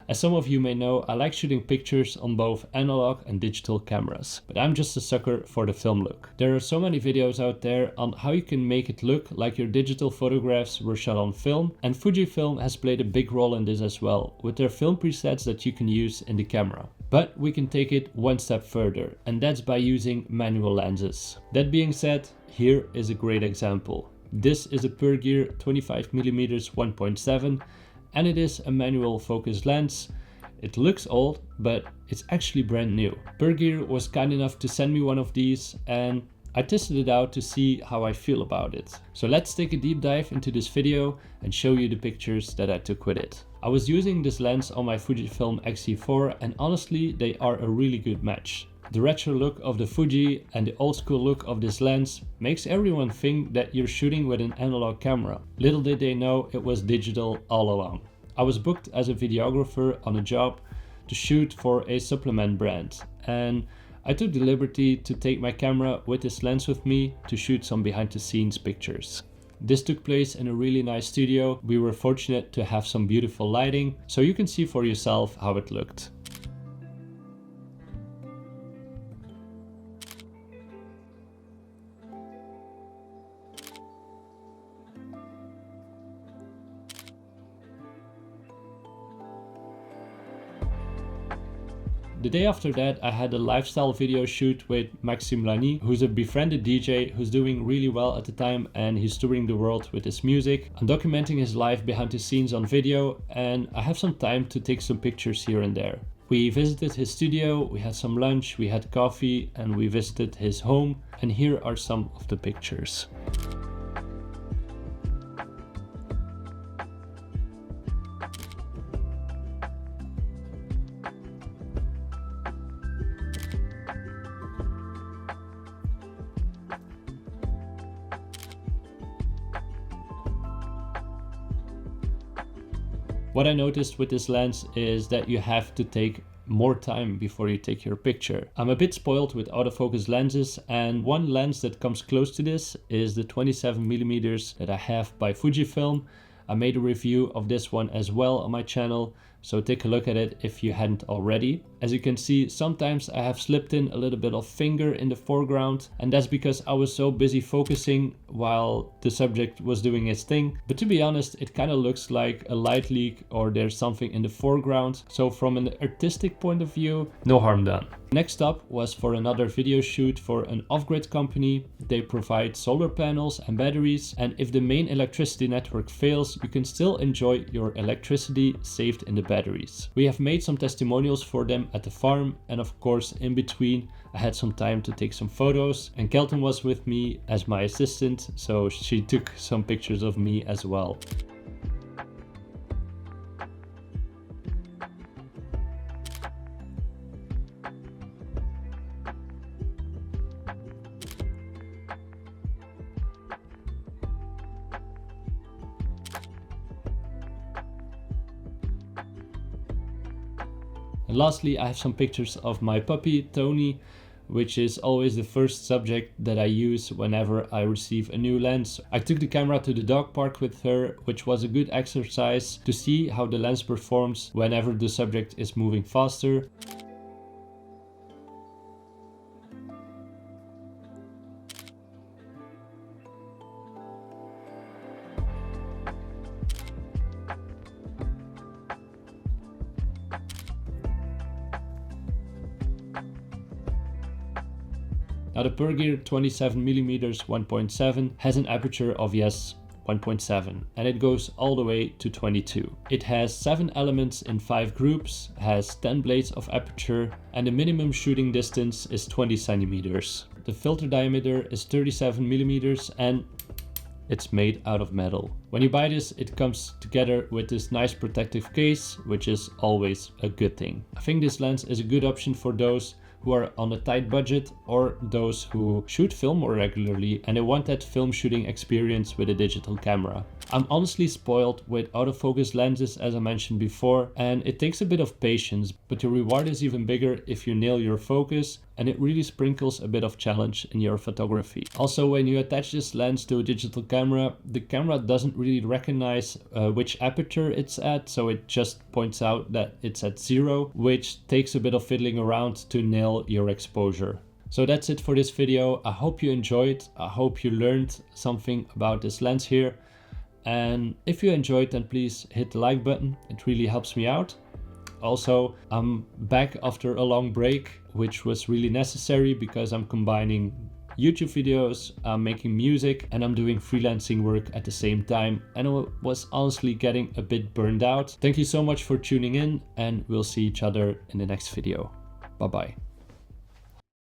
As some of you may know, I like shooting pictures on both analog and digital cameras, but I'm just a sucker for the film look. There are so many videos out there on how you can make it look like your digital photographs were shot on film, and Fujifilm has played a big role in this as well, with their film presets that you can use in the camera. But we can take it one step further, and that's by using manual lenses. That being said, here is a great example. This is a Pergear 25mm 1.7, and it is a manual focus lens. It looks old, but it's actually brand new. Pergear was kind enough to send me one of these, and I tested it out to see how I feel about it. So let's take a deep dive into this video and show you the pictures that I took with it. I was using this lens on my Fujifilm X-T4, and honestly they are a really good match. The retro look of the Fuji and the old school look of this lens makes everyone think that you're shooting with an analog camera. Little did they know it was digital all along. I was booked as a videographer on a job to shoot for a supplement brand, and I took the liberty to take my camera with this lens with me to shoot some behind the scenes pictures. This took place in a really nice studio. We were fortunate to have some beautiful lighting, so you can see for yourself how it looked. The day after that, I had a lifestyle video shoot with Maxime Lani, who's a befriended DJ who's doing really well at the time, and he's touring the world with his music. I'm documenting his life behind the scenes on video, and I have some time to take some pictures here and there. We visited his studio, we had some lunch, we had coffee, and we visited his home, and here are some of the pictures. What I noticed with this lens is that you have to take more time before you take your picture. I'm a bit spoiled with autofocus lenses, and one lens that comes close to this is the 27mm that I have by Fujifilm. I made a review of this one as well on my channel, so take a look at it if you hadn't already. As you can see, sometimes I have slipped in a little bit of finger in the foreground, and that's because I was so busy focusing while the subject was doing his thing. But to be honest, it kind of looks like a light leak or there's something in the foreground. So from an artistic point of view, no harm done. Next up was for another video shoot for an off-grid company. They provide solar panels and batteries, and if the main electricity network fails, you can still enjoy your electricity saved in the batteries. We have made some testimonials for them at the farm, and of course in between I had some time to take some photos, and Kelton was with me as my assistant, so she took some pictures of me as well. And lastly, I have some pictures of my puppy, Tony, which is always the first subject that I use whenever I receive a new lens. I took the camera to the dog park with her, which was a good exercise to see how the lens performs whenever the subject is moving faster. Now the Pergear 27mm 1.7 has an aperture of 1.7, and it goes all the way to 22. It has 7 elements in 5 groups, has 10 blades of aperture, and the minimum shooting distance is 20 centimeters. The filter diameter is 37mm, and it's made out of metal. When you buy this, it comes together with this nice protective case, which is always a good thing. I think this lens is a good option for those who are on a tight budget, or those who shoot film more regularly and they want that film shooting experience with a digital camera. I'm honestly spoiled with autofocus lenses, as I mentioned before, and it takes a bit of patience, but the reward is even bigger if you nail your focus, and it really sprinkles a bit of challenge in your photography. Also, when you attach this lens to a digital camera, the camera doesn't really recognize which aperture it's at, so it just points out that it's at 0, which takes a bit of fiddling around to nail your exposure. So that's it for this video. I hope you enjoyed. I hope you learned something about this lens here. And if you enjoyed, then please hit the like button. It really helps me out. Also, I'm back after a long break, which was really necessary because I'm combining YouTube videos, I'm making music, and I'm doing freelancing work at the same time. And I was honestly getting a bit burned out. Thank you so much for tuning in, and we'll see each other in the next video. Bye bye.